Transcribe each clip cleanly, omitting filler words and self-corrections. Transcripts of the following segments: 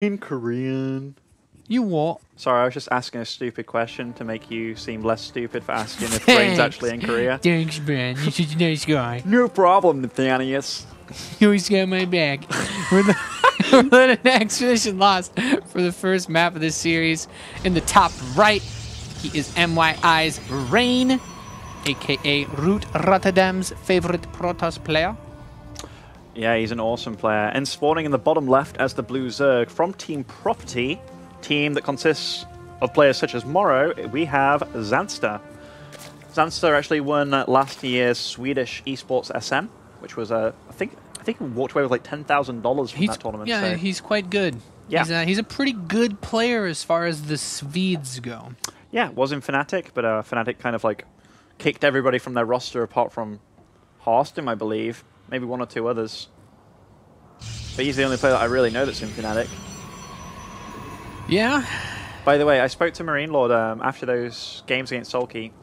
In Korean. You what? Sorry, I was just asking a stupid question to make you seem less stupid for asking if Rain's actually in Korea. Thanks, man. You're such a nice guy. No problem, Nathanius. You always got my back. We're the expedition lost for the first map of this series. In the top right, he is MYI's Rain, aka Root Rotterdam's favorite Protoss player. Yeah, he's an awesome player. And spawning in the bottom left as the Blue Zerg from Team Property, team that consists of players such as Morrow, we have Zanster. Zanster actually won last year's Swedish Esports SM, which was I think he walked away with like $10,000 from that tournament. Yeah, so. he's quite good. Yeah. He's a pretty good player as far as the Swedes go. Yeah, was in Fnatic, but Fnatic kind of like kicked everybody from their roster apart from Harstum, I believe. Maybe one or two others. But he's the only player that I really know that's in Fnatic. Yeah. By the way, I spoke to Marine Lord after those games against Sulky,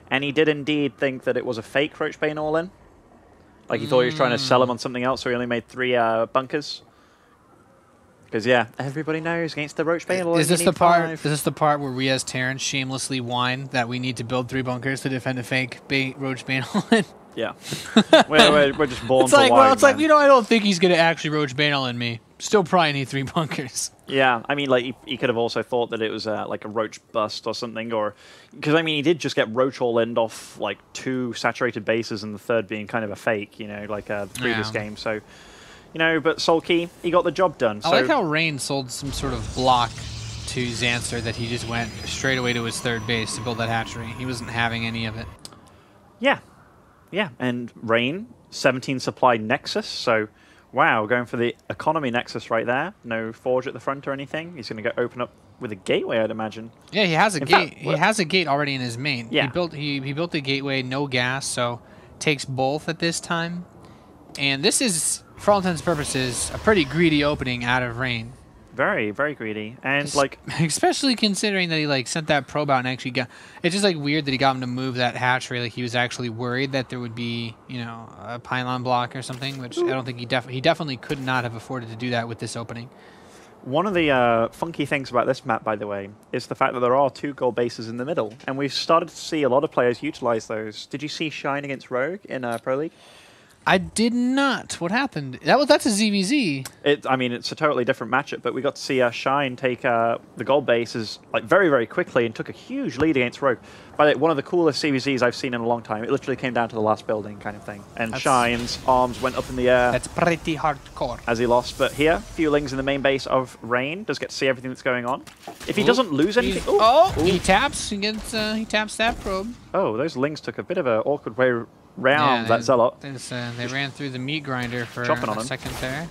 and he did indeed think that it was a fake Roachbane all-in. Like he thought he was trying to sell him on something else, so he only made 3 bunkers. Because yeah, everybody knows against the Roachbane all-in. Is this the part? Is this the part where we as Terran shamelessly whine that we need to build 3 bunkers to defend a fake Roachbane all-in? Yeah. we're just born it's to like, whine, well, it's like, man. you know, I don't think he's going to actually Roachbane all-in me. Still probably need 3 bunkers. Yeah, I mean, like, he could have also thought that it was like a Roach bust or something, or... Because, I mean, he did just get Roach all-in off, like, 2 saturated bases, and the third being kind of a fake, you know, like the previous game, so... You know, but Sulky, he got the job done. I like how Rain sold some sort of block to Zanster that he just went straight away to his third base to build that hatchery. He wasn't having any of it. Yeah. Yeah, and Rain, 17 supply Nexus, so... Wow, going for the economy Nexus right there. No Forge at the front or anything. He's going to go open up with a gateway, I'd imagine. Yeah, he has a gate. He has a gate already in his main. Yeah. He built the gateway, no gas, so takes both at this time. And this is, for all intents and purposes, a pretty greedy opening out of Rain. Very, very greedy. And, like... Especially considering that he, like, sent that probe out and actually got... It's just, like, weird that he got him to move that hatchery. Like, he was actually worried that there would be, you know, a pylon block or something, which I don't think he definitely could not have afforded to do that with this opening. One of the funky things about this map, by the way, is the fact that there are 2 gold bases in the middle. And we've started to see a lot of players utilize those. Did you see Shine against Rogue in Pro League? I did not. What happened? That's a ZVZ. I mean, it's a totally different matchup, but we got to see Shine take the gold bases like very, very quickly and took a huge lead against Rogue. By the way, one of the coolest CVZs I've seen in a long time. It literally came down to the last building kind of thing. And Shine's arms went up in the air. That's pretty hardcore. As he lost. But here, Fueling's in the main base of Rain. Does get to see everything that's going on. If he doesn't lose anything... He taps. He taps that probe. Oh, those Lings took a bit of an awkward way round that Zealot. They ran through the meat grinder for a second there.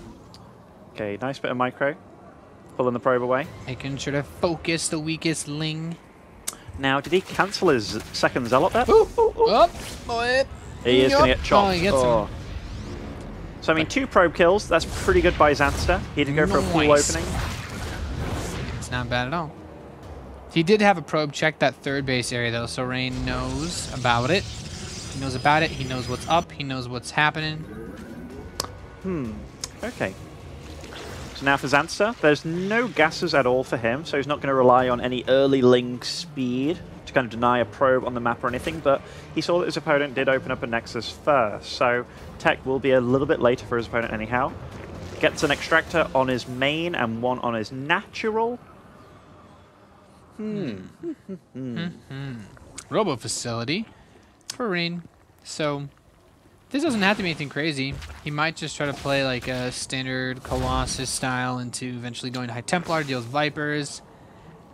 Okay, nice bit of micro. Pulling the probe away. Making sure to focus the weakest Ling. Now, did he cancel his second Zealot there? He is going to get chopped. Oh, he gets him. So, I mean, 2 probe kills. That's pretty good by Zanster. He did go for a full opening. It's not bad at all. He did have a probe check that third base area, though, so Rain knows about it. He knows about it. He knows what's up. He knows what's happening. Okay. So now for Zanster, there's no gases at all for him, so he's not going to rely on any early link speed to kind of deny a probe on the map or anything, but he saw that his opponent did open up a Nexus first, so tech will be a little bit later for his opponent anyhow. Gets an extractor on his main and one on his natural. Robo facility for Rain. So this doesn't have to be anything crazy. He might just try to play like a standard Colossus style into eventually going to High Templar, deals Vipers.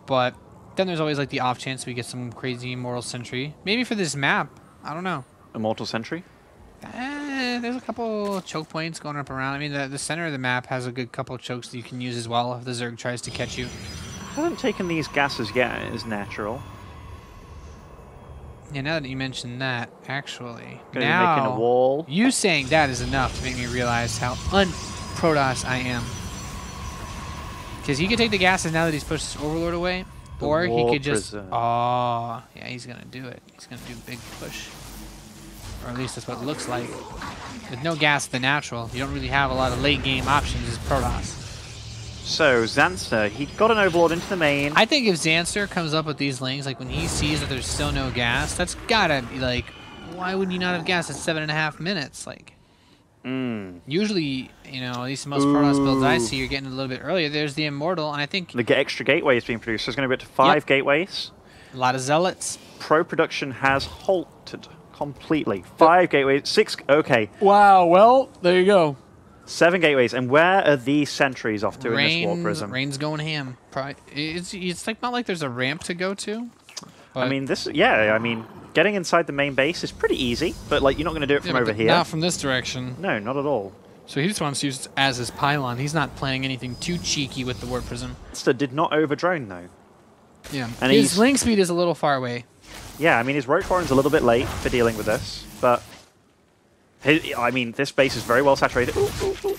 But then there's always like the off chance we get some crazy Immortal Sentry. Maybe for this map. I don't know. Immortal Sentry? There's a couple choke points going up around. I mean, the center of the map has a good couple of chokes that you can use as well if the Zerg tries to catch you. I haven't taken these gases yet as natural. Yeah, now that you mentioned that, actually, Gonna be making a wall. You saying that is enough to make me realize how un-Protoss I am. Because he could take the gases now that he's pushed his Overlord away, or he could just... Oh, yeah, he's going to do it. He's going to do a big push. Or at least that's what it looks like. With no gas at the natural, you don't really have a lot of late game options as Protoss. So, Zanster, he got an Overlord into the main. I think if Zanster comes up with these lings, like when he sees that there's still no gas, that's gotta be like, why would you not have gas at 7.5 minutes? Like, usually, you know, at least most Protoss builds I see, you're getting a little bit earlier. There's the Immortal, and I think... The extra gateways being produced, so it's going to be up to 5 gateways. A lot of Zealots. Pro production has halted completely. 5 gateways, 6... Okay. Wow, well, there you go. 7 gateways, and where are these sentries off to in this Warp Prism? Rain's going ham. Probably, it's like not like there's a ramp to go to. I mean, I mean, getting inside the main base is pretty easy, but like you're not going to do it from over here. Not from this direction. No, not at all. So he just wants to use it as his pylon. He's not planning anything too cheeky with the Warp Prism. Zanster did not overdrone though. Yeah, and his link speed is a little far away. Yeah, I mean his Roach Warren's a little bit late for dealing with this, but I mean this base is very well saturated. Ooh, ooh, ooh.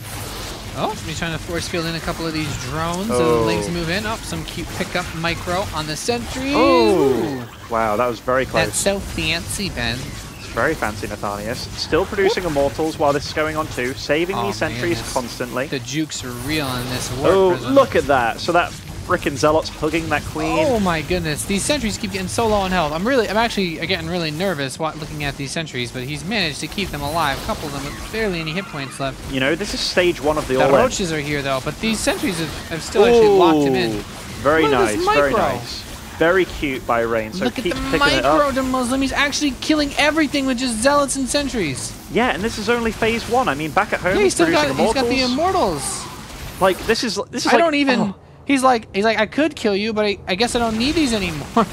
Oh, he's trying to force field in a couple of these drones. So the links move in. Oh, some cute pickup micro on the sentry. Oh, wow, that was very close. That's so fancy, Ben. It's very fancy, Nathanius. Still producing Immortals while this is going on too, saving these sentries constantly. The jukes are real in this Warp Prism. Look at that. So that frickin' Zealot's hugging that queen. Oh my goodness, these sentries keep getting so low on health. I'm actually getting really nervous looking at these sentries, but he's managed to keep them alive. A couple of them with barely any hit points left. You know, this is stage 1 of the all-in. The roaches are here though, but these sentries have still actually locked him in. Very nice, very nice. Very cute by Rain. So look at keep the picking it up. micro to Muslim. He's actually killing everything with just Zealots and sentries. Yeah, and this is only phase 1. I mean, back at home, he's got the Immortals. Like this is I don't even. He's like, I could kill you, but I guess I don't need these anymore.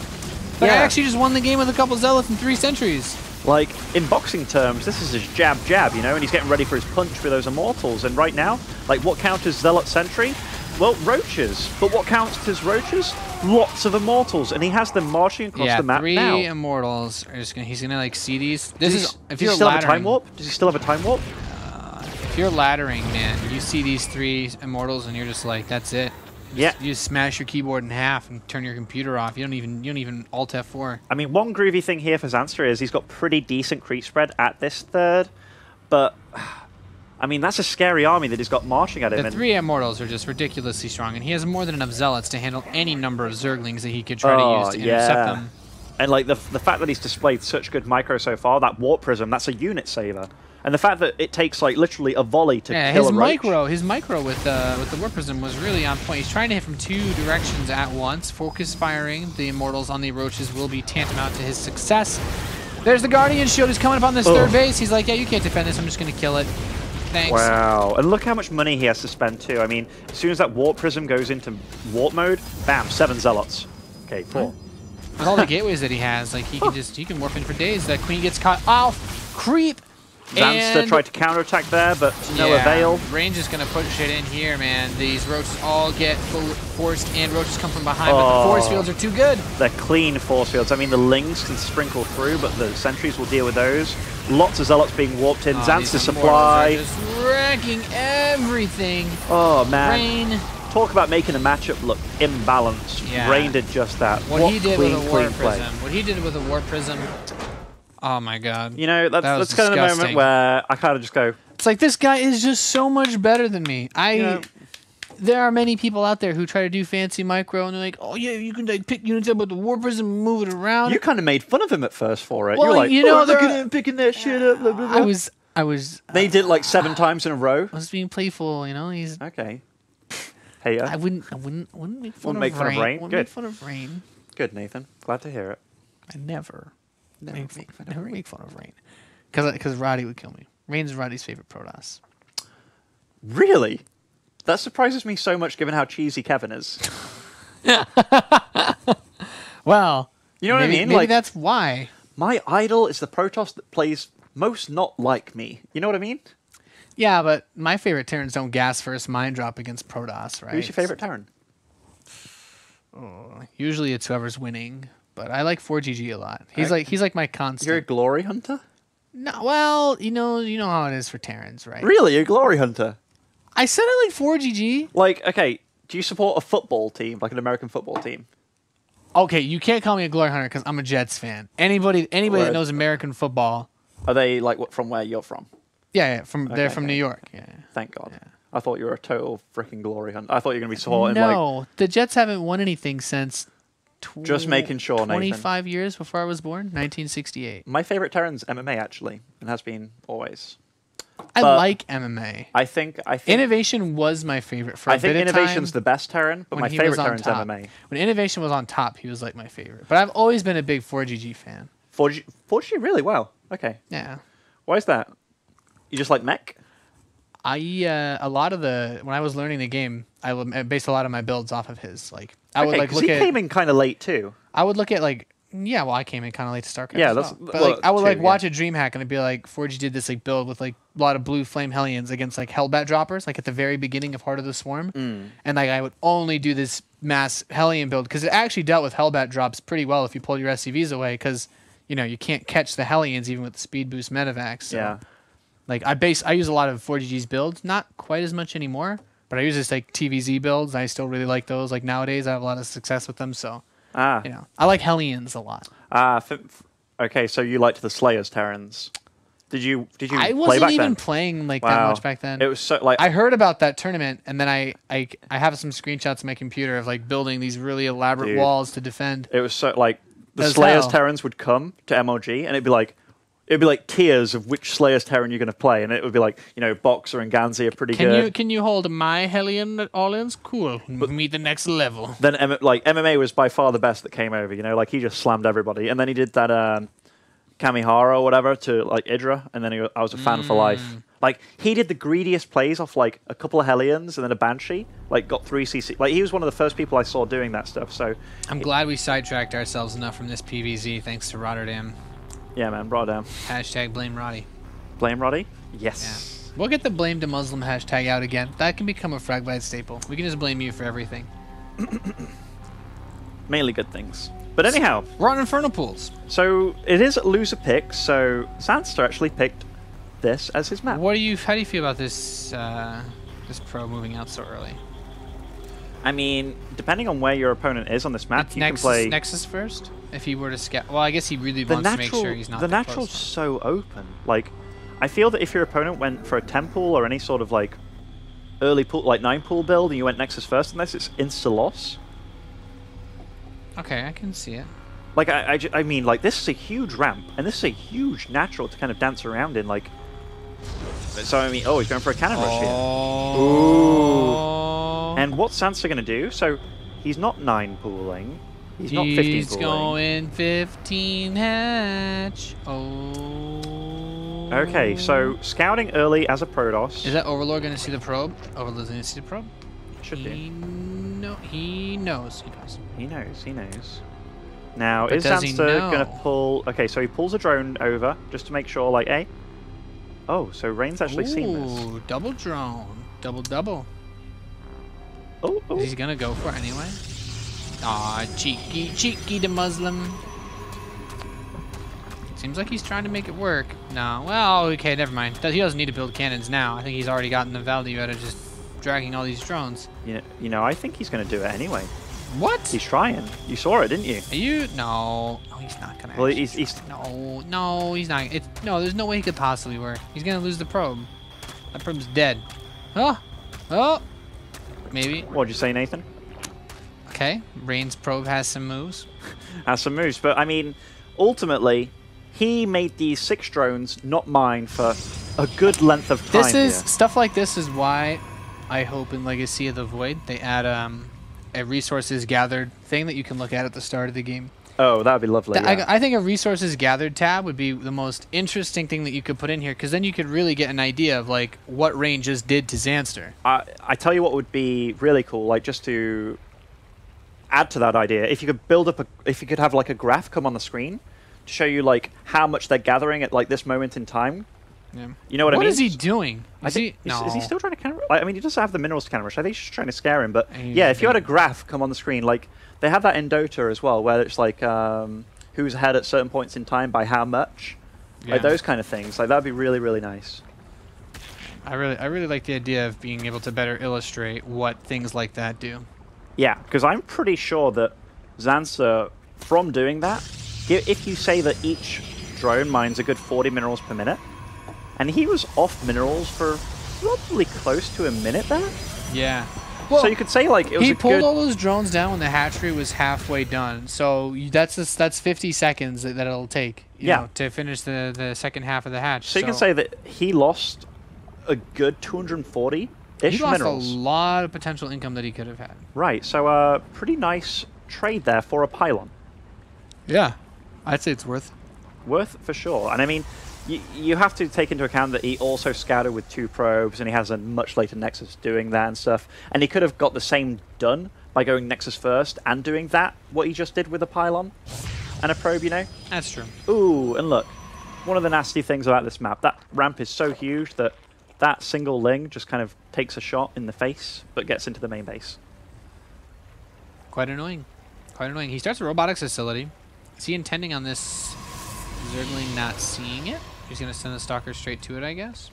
I actually just won the game with a couple Zealots and 3 sentries. Like, in boxing terms, this is his jab, you know, and he's getting ready for his punch with those Immortals. And right now, like, what counters Zealot sentry? Well, roaches. But what counters roaches? Lots of Immortals, and he has them marching across the map now. 3 Immortals. He's gonna like see these. Does he still have a time warp? Does he still have a time warp? If you're laddering, man, you see these 3 Immortals, and you're just like, that's it. You just smash your keyboard in half and turn your computer off. You don't even Alt F4. I mean, one groovy thing here for Zanster is he's got pretty decent creep spread at this third, but I mean that's a scary army that he's got marching at him. The 3 Immortals are just ridiculously strong, and he has more than enough Zealots to handle any number of Zerglings that he could try to use to intercept them. And like the fact that he's displayed such good micro so far, that Warp Prism, that's a unit saver. And the fact that it takes like literally a volley to kill a roach. His micro with the Warp Prism was really on point. He's trying to hit from 2 directions at once. Focus firing the Immortals on the roaches will be tantamount to his success. There's the Guardian Shield. He's coming up on this third base. He's like, yeah, you can't defend this. I'm just going to kill it. Thanks. Wow. And look how much money he has to spend too. I mean, as soon as that Warp Prism goes into Warp mode, bam, 7 Zealots. Okay, 4. With all the gateways that he has, like he can warp in for days. That queen gets caught off. Creep. Zanster tried to counterattack there, but no avail. Range is going to push it in here, man. These roaches all get forced, and roaches come from behind, but the force fields are too good. They're clean force fields. I mean, the lings can sprinkle through, but the sentries will deal with those. Lots of Zealots being warped in. Zanster supply. Just wrecking everything. Oh, man. Rain. Talk about making a matchup look imbalanced. Yeah. Rain did just that. What he did with a Warp Prism. What he did with a Warp Prism. Oh my God. You know, that's kind of the moment where I kind of just go. It's like this guy is just so much better than me. There are many people out there who try to do fancy micro and they're like, oh yeah, you can like pick units up with the Warp Prism and move it around. You kind of made fun of him at first for it. Well, you were like, you know, look at him picking that shit up. Blah, blah, blah. I was. They did it like 7 times in a row. I was being playful, you know. He's okay. Hey, I wouldn't make fun of Rain. Wouldn't make fun of Rain. Good, Nathan. Glad to hear it. I never make fun of Rain, because Roddy would kill me. Rain's Roddy's favorite Protoss. Really? That surprises me so much, given how cheesy Kevin is. Well, you know what I mean? Maybe like, that's why. My idol is the Protoss that plays most not like me. You know what I mean? Yeah, but my favorite Terrans don't gas first mind drop against Protoss, right? Who's your favorite Terran? Usually it's whoever's winning, but I like 4GG a lot. He's like my constant. You're a glory hunter? No, well, you know how it is for Terrans, right? Really, you're a glory hunter? I said I like 4GG. Like, okay, do you support a football team, like an American football team? Okay, you can't call me a glory hunter because I'm a Jets fan. Anybody that knows American football. Are they like from where you're from? Yeah, they're from New York. Yeah. Thank God. Yeah. I thought you were a total freaking glory hunt. I thought you were going to be sorting like... No, the Jets haven't won anything since Just making sure, 25 years before I was born, 1968. My favorite Terran's MMA, actually, and has been always. I But like MMA. I think Innovation was my favorite for a I think bit of Innovation's time the best Terran, but when my he favorite was on Terran's top. MMA. When Innovation was on top, he was like my favorite. But I've always been a big 4GG fan. 4G, really? Wow. Okay. Yeah. Why is that? You just like mech? A lot of when I was learning the game, I based a lot of my builds off of his. Like I Okay, would like 'cause look he at. came in kind of late too. I would look at like. Yeah, well, I came in kind of late to StarCraft. Yeah, as that's- well. But well, like, I would too, like yeah. watch a DreamHack and it'd be like 4G did this like build with like a lot of blue flame hellions against like Hellbat droppers, like at the very beginning of Heart of the Swarm, and like I would only do this mass hellion build because it actually dealt with Hellbat drops pretty well if you pulled your SCVs away because you know you can't catch the hellions even with the speed boost medivacs. So, Yeah. like I use a lot of 4GG's builds, not quite as much anymore, but I use this like TVZ builds. I still really like those. Like nowadays, I have a lot of success with them. So you know, I like hellions a lot. Okay, so you liked the Slayers Terrans. Did you I play wasn't back even then? playing like that Wow. much back then. It was so like I heard about that tournament, and then I have some screenshots on my computer of like building these really elaborate Dude. walls to defend. it was so like the As Slayers hell. Terrans would come to MLG and it'd be like tiers of which Slayers Terran you're going to play, and it would be like, you know, Boxer and Ganzi are pretty good. Can you hold my Hellion at all-ins? Cool. Meet the next level. Then MMA was by far the best that came over. You know, like he just slammed everybody, and then he did that Kamihara or whatever to like Idra, and then I was a fan for life. Like he did the greediest plays off like a couple of Hellions and then a Banshee. Like got 3 CC. Like he was one of the first people I saw doing that stuff. So I'm glad we sidetracked ourselves enough from this PVZ thanks to Rotterdam. yeah, man, brought down. Hashtag blame Roddy. Blame Roddy? Yeah. Yes. We'll get the blame to Muslim hashtag out again. That can become a Fragbite staple. We can just blame you for everything. Mainly good things. But anyhow, We're on Infernal Pools. so it is loser pick. So Zanster actually picked this as his map. How do you feel about this this pro moving out so early? I mean, depending on where your opponent is on this map, It's you can play. Nexus first. If he were to scout, well, I guess he really The wants to make natural, sure he's not. the that natural's close. so open. Like, I feel that if your opponent went for a 10 pool or any sort of like early pool, like 9 pool build, and you went Nexus first, unless it's insta loss. Okay, I can see it. Like, I mean, like this is a huge ramp, and this is a huge natural to kind of dance around in. Like, so I mean, oh, he's going for a cannon rush here. Oh. And what's Zanster going to do? So he's not 9 pooling. He's not 15 He's pooling. going 15 hatch. Oh. Okay, so scouting early as a Protoss. Is that Overlord going to see the probe? Overlord's going to see the probe? Should do. He knows. He knows. He knows, he knows. Now, But is does he Zanster know? going to pull... Okay, so he pulls a drone over, just to make sure, like, hey. Oh, so Rain's actually seen this. Ooh, double drone. Double. Oh, oh. Is he going to go for it anyway? Aw, cheeky the Muslim. Seems like he's trying to make it work. No, well, okay, never mind. He doesn't need to build cannons now. I think he's already gotten the value out of just dragging all these drones. You know, I think he's going to do it anyway. What? He's trying. You saw it, didn't you? Are you? No, he's not gonna. Well, actually he's try. No, he's not. No, there's no way he could possibly work. He's gonna lose the probe. That probe's dead. Oh, maybe. What'd you say, Nathan? Okay, Rain's probe has some moves. Has some moves, but I mean, ultimately, he made these 6 drones not mine for a good length of time. This is here. stuff like this is why I hope in Legacy of the Void they add a resources gathered thing that you can look at the start of the game. Oh, that would be lovely. Yeah. I think a resources gathered tab would be the most interesting thing that you could put in here, because then you could really get an idea of like what Rain just did to Zanster. I tell you what would be really cool, like just to add to that idea, if you could build up if you could have like a graph come on the screen to show you like how much they're gathering at like this moment in time. Yeah. You know what I mean? What is he doing? Is he still trying to counter? I mean, he does have the minerals to counter rush. I think he's just trying to scare him. But yeah, if you had a graph come on the screen, like they have that in Dota as well, where it's like who's ahead at certain points in time by how much, like those kind of things. Like that'd be really, really nice. I really like the idea of being able to better illustrate what things like that do. Yeah, because I'm pretty sure that Zanster, from doing that, if you say that each drone mines a good 40 minerals per minute, and he was off minerals for probably close to a minute there. Yeah. Well, So you could say, like, it was he a pulled good... all those drones down when the hatchery was halfway done. So that's 50 seconds that it'll take, you know, to finish the second half of the hatch. So you can say that he lost a good 240-ish he lost minerals. a lot of potential income that he could have had. Right, so pretty nice trade there for a pylon. Yeah, I'd say it's worth. Worth for sure. And I mean, you have to take into account that he also scouted with 2 probes, and he has a much later Nexus doing that and stuff. And he could have got the same done by going Nexus first and doing that, what he just did with a pylon and a probe, you know? That's true. Ooh, and look, one of the nasty things about this map, that ramp is so huge that that single Ling just kind of takes a shot in the face, but gets into the main base. Quite annoying. Quite annoying. He starts a robotics facility. Is he intending on this Zergling not seeing it? He's going to send the Stalker straight to it, I guess.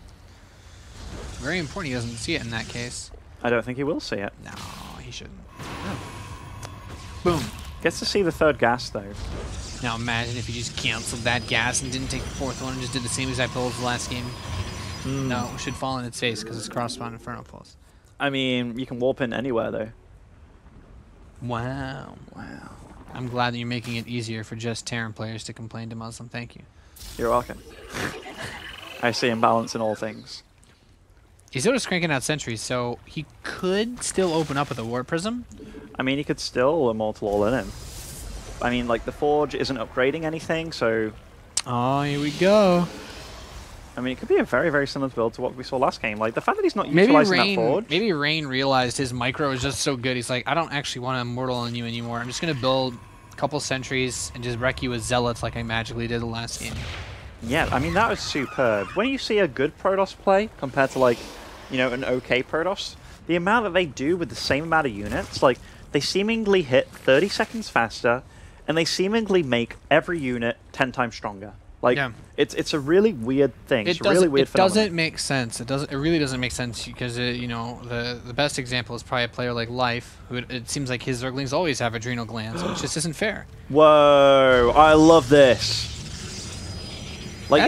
Very important he doesn't see it in that case. I don't think he will see it. No, he shouldn't. No. Boom. Gets to see the 3rd gas, though. Now imagine if he just canceled that gas and didn't take the 4th one and just did the same exact pull as the last game. No, it should fall in its face because it's cross-spawn Inferno pulls. I mean, you can warp in anywhere, though. Wow. Wow. I'm glad that you're making it easier for just Terran players to complain to Muslim. Thank you. You're welcome. I see imbalance in all things. He's still just cranking out sentries, so he could still open up with a War Prism. I mean, he could still Immortal all in him. I mean, like, the Forge isn't upgrading anything, so... Oh, here we go. I mean, it could be a very, very similar build to what we saw last game. Like, the fact that he's not utilizing that Forge... Maybe Rain realized his micro is just so good. He's like, I don't actually want to Immortal on you anymore. I'm just going to build a couple sentries and just wreck you with Zealots like I magically did the last game. Yeah, I mean, that was superb. When you see a good Protoss play compared to, like, you know, an okay Protoss, the amount that they do with the same amount of units, like, they seemingly hit 30 seconds faster, and they seemingly make every unit 10 times stronger. Like, it's a really weird thing. It's a really weird phenomenon. It doesn't make sense. It really doesn't make sense because you know the best example is probably a player like Life, who it seems like his Zerglings always have adrenal glands, which just isn't fair. Whoa! I love this. Like,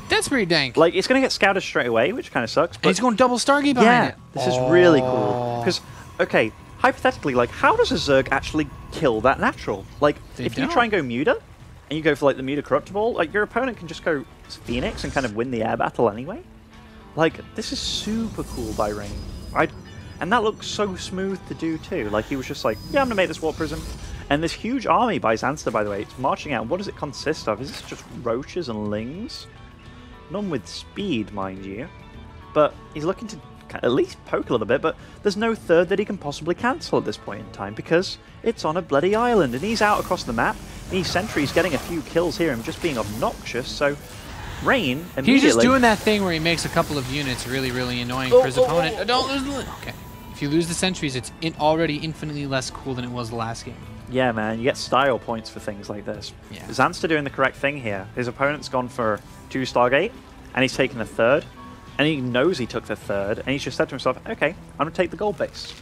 that's pretty dank. Like, it's gonna get scouted straight away, which kind of sucks. But and he's going double Stargate behind it. This is really cool. Because, okay, hypothetically, like, how does a Zerg actually kill that natural? Like, if you try and go Muta, and you go for, like, the Muta Corruptible, like, your opponent can just go Phoenix and kind of win the air battle anyway. Like, this is super cool by Rain. And that looks so smooth to do, too. Like, he was just like, yeah, I'm gonna make this Warp Prism. And this huge army by Zanster, by the way, it's marching out. What does it consist of? Is this just roaches and lings? None with speed, mind you. But he's looking to at least poke a little bit, but there's no 3rd that he can possibly cancel at this point in time because it's on a bloody island and he's out across the map. These sentries getting a few kills here and just being obnoxious, so Rain immediately... He's just doing that thing where he makes a couple of units really, really annoying for his opponent. Don't lose the... Okay. If you lose the sentries, it's already infinitely less cool than it was the last game. Yeah, man, you get style points for things like this. Yeah. Zanster doing the correct thing here. His opponent's gone for 2 Stargate, and he's taken the 3rd, and he knows he took the 3rd, and he's just said to himself, okay, I'm going to take the gold base.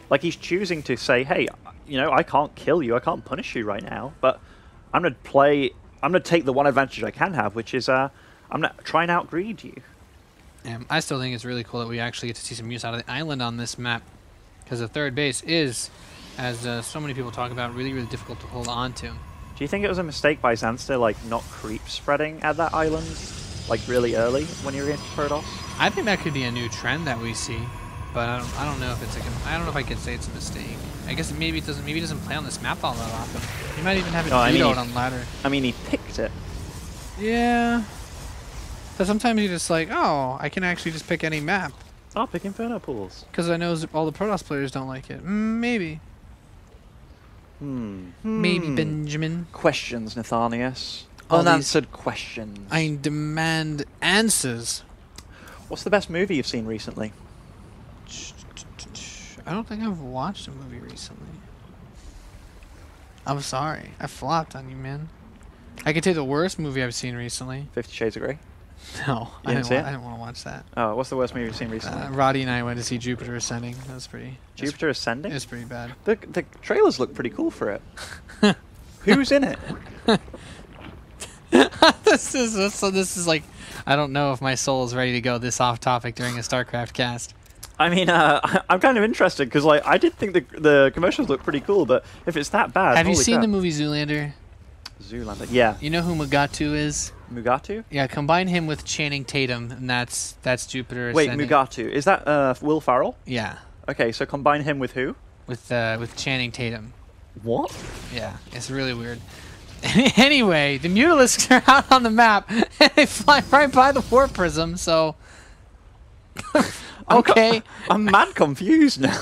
Like, he's choosing to say, hey, you know, I can't kill you, I can't punish you right now, but I'm going to take the one advantage I can have, which is, I'm going to try and outgreed you. I still think it's really cool that we actually get to see some use out of the island on this map, because the 3rd base is, as so many people talk about, really, really difficult to hold on to. Do you think it was a mistake by Zanster, like, not creep spreading at that island, like, really early when you were against Protoss? I think that could be a new trend that we see, but I don't know if it's I don't know if I could say it's a mistake. I guess maybe it doesn't play on this map all that often. He might even have it vetoed on ladder. I mean, he picked it. Yeah. So sometimes you're just like, oh, I can actually just pick any map. I'll pick Inferno pools. Because I know all the Protoss players don't like it. Maybe. Maybe, Benjamin. Questions, Nathanius. All unanswered questions. I demand answers. What's the best movie you've seen recently? I don't think I've watched a movie recently. I'm sorry. I flopped on you, man. I could tell you the worst movie I've seen recently. 50 Shades of Grey? No, I didn't want to watch that. Oh, what's the worst movie you've seen recently? Roddy and I went to see Jupiter Ascending. That was pretty... Jupiter Ascending? It was pretty bad. The trailers look pretty cool for it. Who's in it? This is like, I don't know if my soul is ready to go this off topic during a StarCraft cast. I mean, I'm kind of interested because like I did think the commercials looked pretty cool, but if it's that bad, Have you seen crap. the movie Zoolander? Zoolander, yeah. You know who Mugatu is? Mugatu? Yeah, combine him with Channing Tatum, and that's Jupiter Wait, Ascending. Mugatu, is that Will Ferrell? Yeah, Okay, so combine him with who? with Channing Tatum. What? Yeah, it's really weird. Anyway, the Mutalisks are out on the map, and they fly right by the War Prism, so... Okay. I'm mad confused now.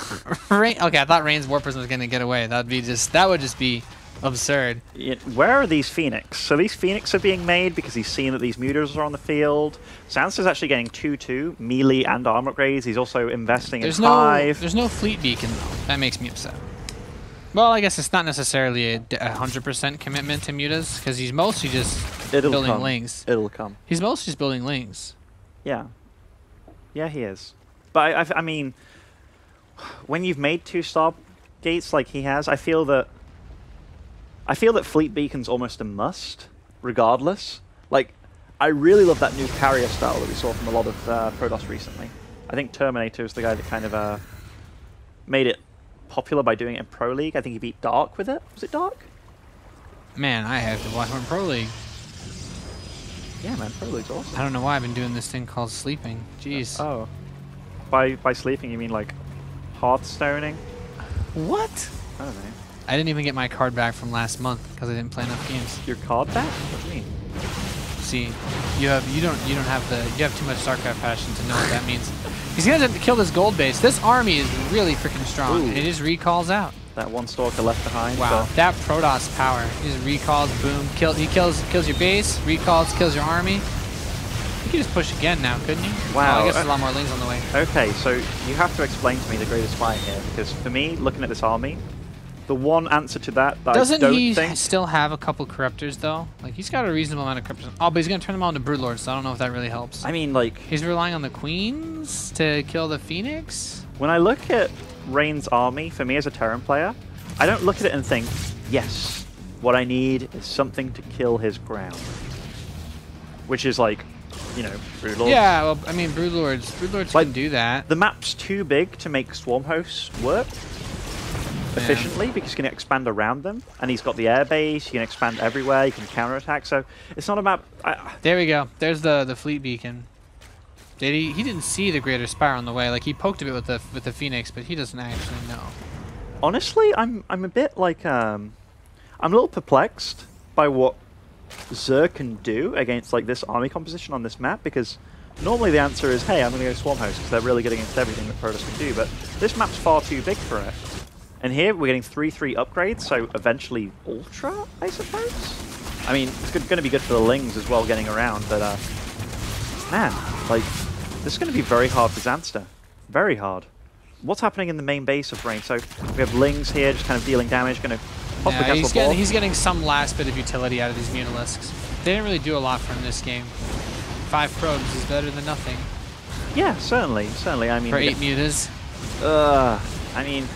Okay, I thought Rain's War Prism was going to get away. That would just be absurd. Yeah, where are these Phoenix? So these Phoenix are being made because he's seen that these Mutas are on the field. Zanster's actually getting 2-2, melee and armor upgrades. He's also investing in Hive. There's no fleet beacon, though. That makes me upset. Well, I guess it's not necessarily a 100% commitment to Mutas, because he's mostly just building lings. It'll come. He's mostly just building lings. Yeah. Yeah, he is. But I mean, when you've made 2-star gates like he has, I feel that fleet beacon's almost a must, regardless. Like, I really love that new carrier style that we saw from a lot of Protoss recently. I think Terminator is the guy that kind of made it popular by doing it in Pro League. I think he beat Dark with it. Was it Dark? Man, I have to watch one Pro League. Yeah, man, Pro League's awesome. I don't know why I've been doing this thing called sleeping. Jeez. Oh. By sleeping, you mean like Hearthstoning? What? I don't know. I didn't even get my card back from last month because I didn't play enough games. Your card back? What do you mean? See, you have too much StarCraft passion to know what that means. He's gonna have to kill this gold base. This army is really freaking strong. Ooh. It just recalls out. That one stalker left behind. Wow, So. that Protoss power. He just recalls, boom, he kills your base, recalls, kills your army. You could just push again now, couldn't you? Wow. Oh, I guess there's a lot more lings on the way. Okay, so you have to explain to me the greatest fight here, because for me, looking at this army, the one answer to that I Doesn't don't he think... still have a couple corruptors though? Like he's got a reasonable amount of corruptors. Oh, but he's gonna turn them all into broodlords, so I don't know if that really helps. I mean, like... He's relying on the queens to kill the Phoenix? When I look at Rain's army, for me as a Terran player, I don't look at it and think, yes, what I need is something to kill his ground. Which is like, you know, broodlords. Yeah, well, I mean, broodlords Like, can do that. The map's too big to make swarm hosts work efficiently because you can expand around them, and he's got the air base, you can expand everywhere, you can counterattack, so it's not a map... There we go. There's the fleet beacon. He didn't see the greater spire on the way. Like he poked a bit with the Phoenix, but he doesn't actually know. Honestly, I'm a bit like... I'm a little perplexed by what Xur can do against like this army composition on this map, because normally the answer is, hey, I'm going to go Swarm Host because they're really good against everything that Protoss can do, but this map's far too big for it. And here we're getting 3-3 upgrades, so eventually Ultra, I suppose? I mean, it's going to be good for the Lings as well getting around, but man, like, this is going to be very hard for Zanster. Very hard. What's happening in the main base of Rain? So we have Lings here just kind of dealing damage, going to possibly cancel ball. He's getting some last bit of utility out of these Mutalisks. They didn't really do a lot for him this game. 5 probes is better than nothing. Yeah, certainly, certainly. I mean, for 8 mutas. I mean,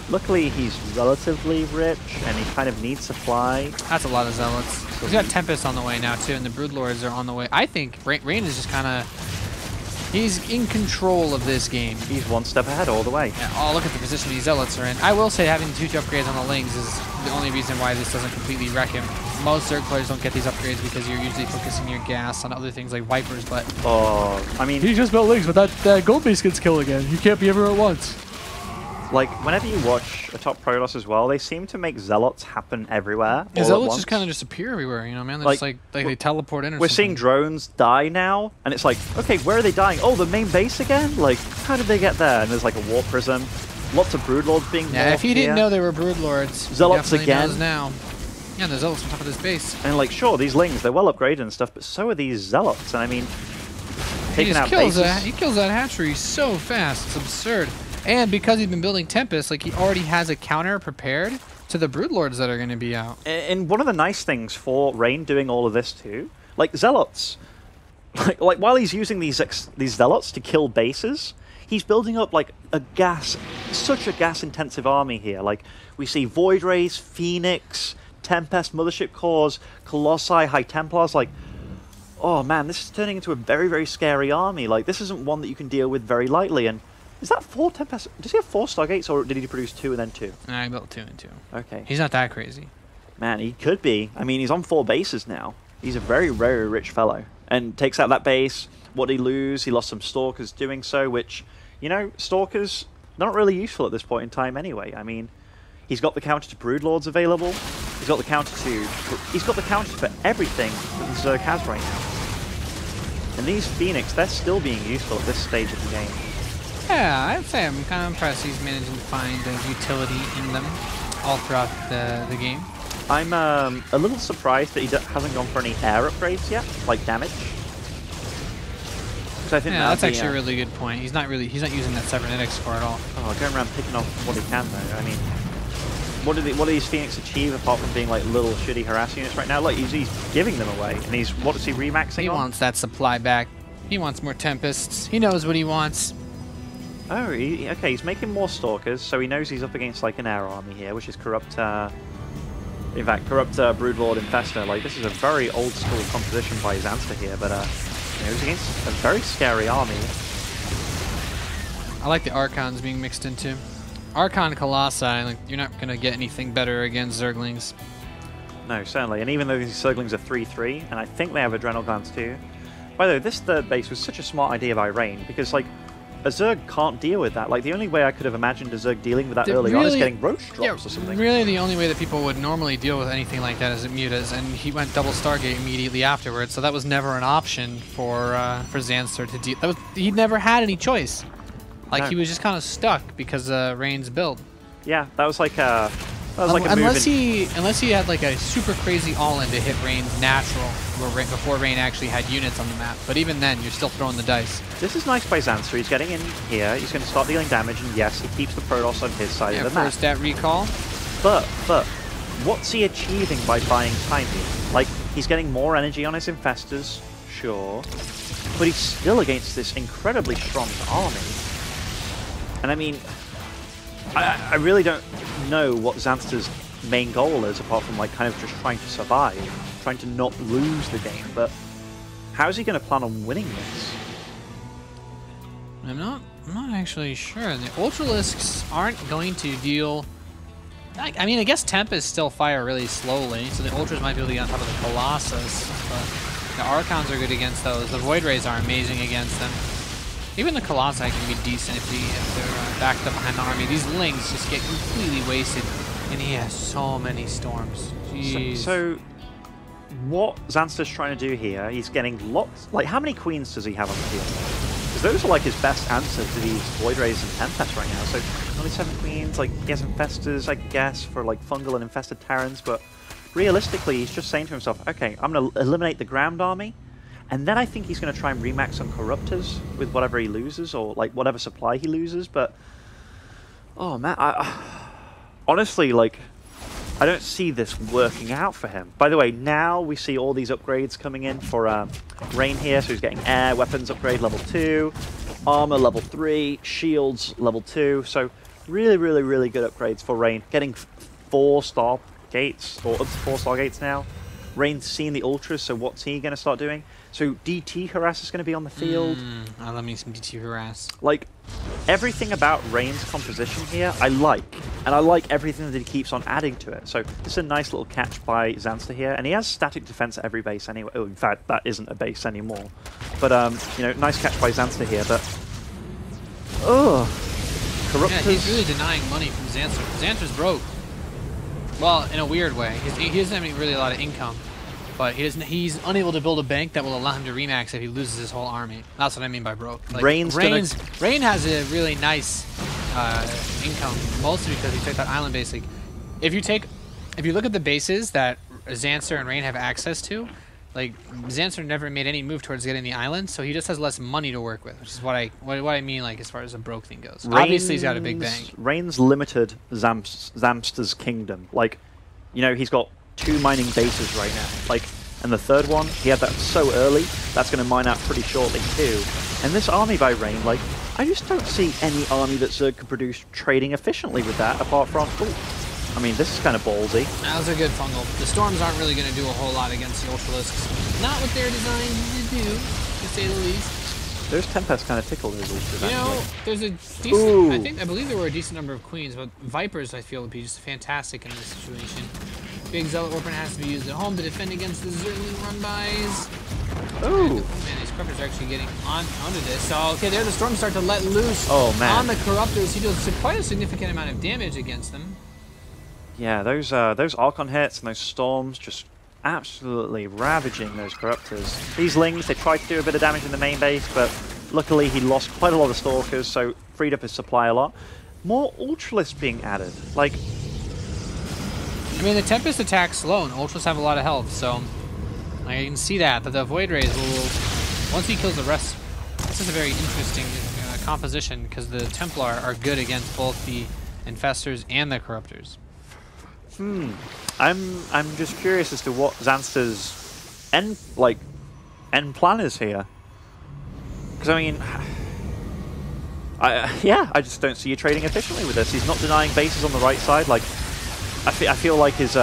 luckily he's relatively rich, and he kind of needs supply. That's a lot of zealots. He's got Tempest on the way now too, and the Broodlords are on the way. I think Rain is just kind of... He's in control of this game. He's one step ahead all the way. Yeah, oh, look at the position these zealots are in. I will say having the 2 upgrades on the Lings is the only reason why this doesn't completely wreck him. Most Zerg players don't get these upgrades because you're usually focusing your gas on other things like Vipers, but... Oh, I mean... He just built Lings, but that gold base gets killed again. You can't be everywhere at once. Like, whenever you watch a top Protoss as well, they seem to make Zealots happen everywhere. Yeah, Zealots just kind of just appear everywhere, you know, man? They're just like they teleport in or We're something. seeing drones die now, and it's like, okay, where are they dying? Oh, the main base again? Like, how did they get there? And there's like a War Prism. Lots of Broodlords being Yeah, if he didn't here. know they were Broodlords, Zealots he definitely again. knows now. Yeah, there's Zealots on top of this base. And like, sure, these Lings, they're well upgraded and stuff, but so are these Zealots. And I mean, taking out bases. He kills that hatchery so fast. It's absurd. And because he's been building Tempest, like he already has a counter prepared to the Broodlords that are going to be out. And one of the nice things for Rain doing all of this too, like Zealots, like while he's using these Zealots to kill bases, he's building up like such a gas-intensive army here. Like we see Void Rays, Phoenix, Tempest, Mothership Cores, Colossi, High Templars, like, oh man, this is turning into a very, very scary army. Like, this isn't one that you can deal with very lightly. And is that 4 Tempest? Does he have 4 Stargates, or did he produce 2 and then 2? Nah, I built 2 and 2. Okay. He's not that crazy. Man, he could be. I mean, he's on 4 bases now. He's a very, very rich fellow. And takes out that base. What did he lose? He lost some Stalkers doing so, which, you know, Stalkers, not really useful at this point in time anyway. I mean, he's got the counter to Broodlords available. He's got the counter for everything that Zerg has right now. And these Phoenix, they're still being useful at this stage of the game. Yeah, I'd say I'm kind of impressed he's managing to find utility in them all throughout the game. I'm a little surprised that he hasn't gone for any air upgrades yet, like damage. I think yeah, that's actually a really good point. He's not using that cybernetics score at all. Oh, going around picking off what he can though. I mean, what do these Phoenix achieve apart from being like little shitty harass units right now? Look, he's giving them away, and what is he remaxing He on? wants that supply back. He wants more Tempests. He knows what he wants. Oh, okay, he's making more Stalkers, so he knows he's up against like an air army here, which is corrupt. In fact, corrupt Broodlord Infestor. Like, this is a very old school composition by Zanster here, but you know, he's against a very scary army. I like the Archons being mixed into. Archon Colossi, like, you're not going to get anything better against Zerglings. No, certainly. And even though these Zerglings are 3-3, and I think they have Adrenal Glands too. By the way, this third base was such a smart idea by Rain, because, like, a Zerg can't deal with that. Like, the only way I could have imagined a Zerg dealing with that early on is getting roach drops or something. Really the only way that people would normally deal with anything like that is at Mutas, and he went double Stargate immediately afterwards, so that was never an option for Zanster to deal. He never had any choice. Like, he was just kind of stuck because Rain's build. Yeah, that was like a unless he had like a super crazy all-in to hit Rain's natural before Rain actually had units on the map. But even then, you're still throwing the dice. This is nice by Zanster. He's getting in here. He's going to start dealing damage, and yes, he keeps the Protoss on his side of the map. First stat recall. But what's he achieving by buying time here? Like, he's getting more energy on his Infestors, sure, but he's still against this incredibly strong army. And I mean, I really don't know what Zanster's main goal is, apart from like kind of just trying to survive, trying to not lose the game. But how is he going to plan on winning this? I'm not actually sure. The Ultralisks aren't going to deal. I mean, I guess Tempests still fire really slowly, so the Ultras might be able to get on top of the Colossus. But the Archons are good against those. The Void Rays are amazing against them. Even the Colossi can be decent if they're backed up behind the army. These Lings just get completely wasted, and he has so many storms. Jeez. So what Zanster's trying to do here, he's getting lots. Like, how many Queens does he have on the field? Because those are like his best answer to these Void Rays and Tempests right now. So only 7 Queens, like, he has Infestors, I guess, for like fungal and infested Terrans, but realistically, he's just saying to himself, okay, I'm going to eliminate the ground army. And then I think he's going to try and remax on Corruptors with whatever he loses, or like whatever supply he loses. But oh man, honestly, like, I don't see this working out for him. By the way, now we see all these upgrades coming in for Rain here. So he's getting air weapons upgrade level 2, armor level 3, shields level 2. So really, really, really good upgrades for Rain. Getting 4 star gates, or up to 4 star gates now. Rain's seen the Ultras, so what's he going to start doing? So DT Harass is going to be on the field. I love me some DT Harass. Like, everything about Rain's composition here, I like. And I like everything that he keeps on adding to it. So this is a nice little catch by Zanster here. And he has static defense at every base anyway. Oh, in fact, that isn't a base anymore. But, you know, nice catch by Zanster here. But, Corruptors. Yeah, he's really denying money from Zanster. Zanster's broke. Well, in a weird way. He doesn't have really a lot of income. But he's unable to build a bank that will allow him to remax if he loses his whole army. That's what I mean by broke. Like, Rain has a really nice income, mostly because he took that island base. Like, if you look at the bases that Zanster and Rain have access to, like, Zanster never made any move towards getting the island, so he just has less money to work with, which is what I mean, like, as far as a broke thing goes. Obviously, he's got a big bank. Rain's limited Zamster's kingdom. Like, you know, he's got 2 mining bases right now, like, and the third one, he had that so early, that's going to mine out pretty shortly too. And this army by Rain, like, I just don't see any army that Zerg can produce trading efficiently with that, apart from, I mean, this is kind of ballsy. That was a good fungal. The Storms aren't really going to do a whole lot against the Ultralisks. Not what they're designed to do, to say the least. Those Tempests kind of tickle those Ultras, You know, actually. there's a decent... I believe there were a decent number of Queens, but Vipers, I feel, would be just fantastic in this situation. Big Zealot Weapon has to be used at home to defend against the Zerling run-bys. Ooh. Man, these Corruptors are actually getting onto this. So, okay, there the Storms start to let loose man. on the Corruptors. He does quite a significant amount of damage against them. Yeah, those Archon hits and those Storms just absolutely ravaging those Corruptors. These Lings, they tried to do a bit of damage in the main base, but luckily he lost quite a lot of Stalkers, so freed up his supply a lot. More Ultralisks being added. Like, I mean, the Tempest attacks slow, and Ultras have a lot of health, so I can see that the Void Rays will, once he kills the rest, this is a very interesting composition, because the Templar are good against both the Infestors and the Corruptors. I'm just curious as to what Zanster's end plan is here. Because, I mean, I just don't see you trading efficiently with this. He's not denying bases on the right side. Like, I feel like his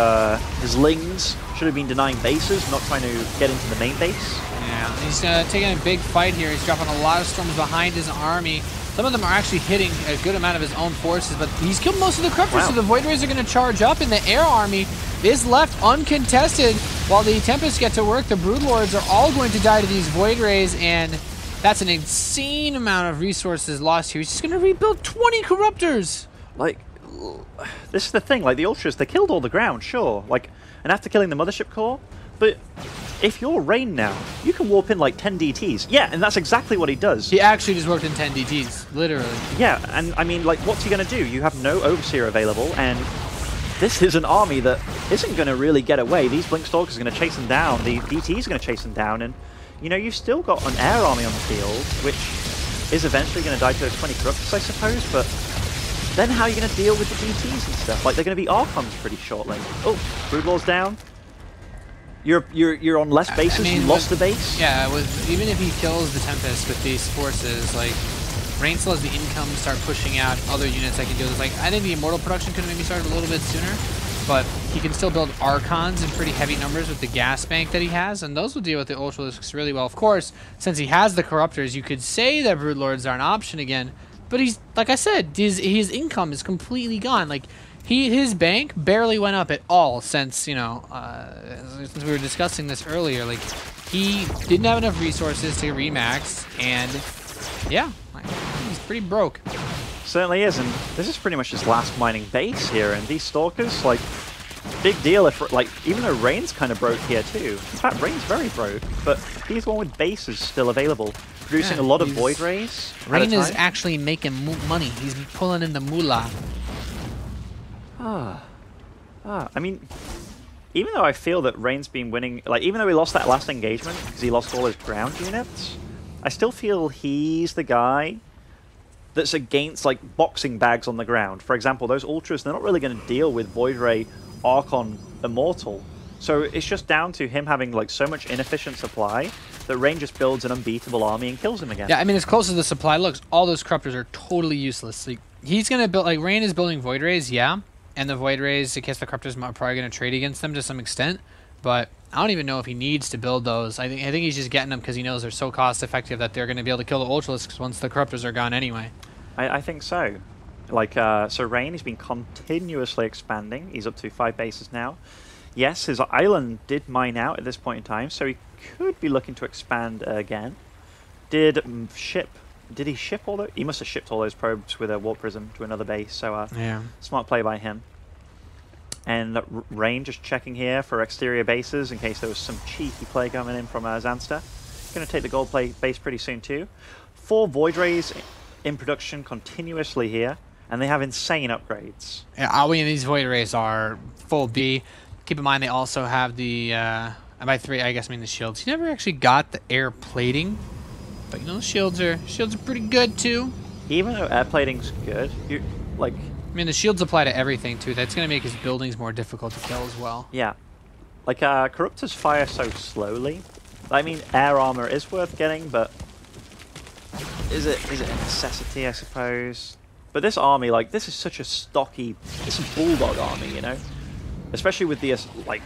Lings should have been denying bases, not trying to get into the main base. Yeah, he's taking a big fight here. He's dropping a lot of Storms behind his army. Some of them are actually hitting a good amount of his own forces, but he's killed most of the Corruptors, so the Void Rays are going to charge up, and the Air Army is left uncontested while the Tempests get to work. The Broodlords are all going to die to these Void Rays, and that's an insane amount of resources lost here. He's just going to rebuild 20 Corruptors. Like, this is the thing, like the Ultras, they killed all the ground, sure, like, and after killing the Mothership Core, but if you're Rain now, you can warp in like 10 DTs. Yeah, and that's exactly what he does. He actually just worked in 10 DTs, literally. Yeah, and I mean, like, what's he going to do? You have no Overseer available, and this is an army that isn't going to really get away. These Blink Stalkers are going to chase them down, the DTs are going to chase them down, and, you know, you've still got an Air Army on the field, which is eventually going to die to those 20 Corruptors, I suppose, but then how are you going to deal with the DTs and stuff? Like, they're going to be Archons pretty shortly. Oh, Broodlord's down. You're on less bases. I mean, you lost the base. Yeah, even if he kills the Tempest with these forces, like Rain still has the income to start pushing out other units that can do this. Like, I think the Immortal production could have maybe started a little bit sooner, but he can still build Archons in pretty heavy numbers with the gas bank that he has, and those will deal with the Ultralisks really well. Of course, since he has the Corruptors, you could say that Broodlords are an option again, but he's, like I said, his income is completely gone. Like, his bank barely went up at all since, you know, since we were discussing this earlier. Like, he didn't have enough resources to remax, and yeah, like, he's pretty broke. Certainly is, and this is pretty much his last mining base here, and these Stalkers, like, big deal if, like, even though Rain's kind of broke here too. In fact, Rain's very broke, but he's one with bases still available, producing a lot of Void Rays. Rain is actually making money. He's pulling in the moolah. I mean, even though I feel that Rain's been winning, like, even though he lost that last engagement because he lost all his ground units, I still feel he's the guy that's against, like, boxing bags on the ground. For example, those Ultras, they're not really going to deal with Void Ray, Archon, Immortal. So it's just down to him having, like, so much inefficient supply that Rain just builds an unbeatable army and kills him again. Yeah, I mean, as close as the supply looks, all those Corruptors are totally useless. Like, he's going to build, like, Rain is building Void Rays, yeah. And the Void Rays, in case the Corruptors are probably going to trade against them to some extent. But I don't even know if he needs to build those. I think he's just getting them because he knows they're so cost-effective that they're going to be able to kill the Ultralisks once the Corruptors are gone anyway. I think so. Like, so Rain has been continuously expanding. He's up to 5 bases now. Yes, his island did mine out at this point in time, so he could be looking to expand again. Did he ship all those? He must have shipped all those probes with a Warp Prism to another base, so yeah, smart play by him. And Rain just checking here for exterior bases in case there was some cheeky play coming in from Zanster. Going to take the gold base pretty soon too. 4 Void Rays in production continuously here, and they have insane upgrades. Yeah, I mean, these Void Rays are full B. Keep in mind they also have the, by 3, I guess I mean the shields. He never actually got the air plating. But you know, shields are pretty good too. Even though air plating's good, I mean, the shields apply to everything too. That's gonna make his buildings more difficult to kill as well. Yeah, like Corruptors fire so slowly. I mean, air armor is worth getting, but is it a necessity? I suppose. But this army, like, this is such a stocky, this is bulldog army, you know? Especially with the, like,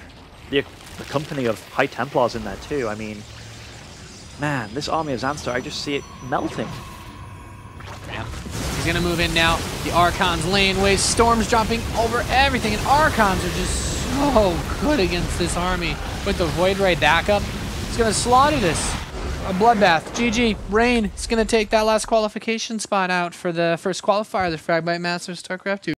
the company of High Templars in there too. I mean, man, this army of Zanster, I just see it melting. Yeah. He's going to move in now. The Archons laying waste. Storms dropping over everything. And Archons are just so good against this army. With the Void Ray backup, he's going to slaughter this. A bloodbath. GG. Rain is going to take that last qualification spot out for the first qualifier, the Fragmite Masters StarCraft 2.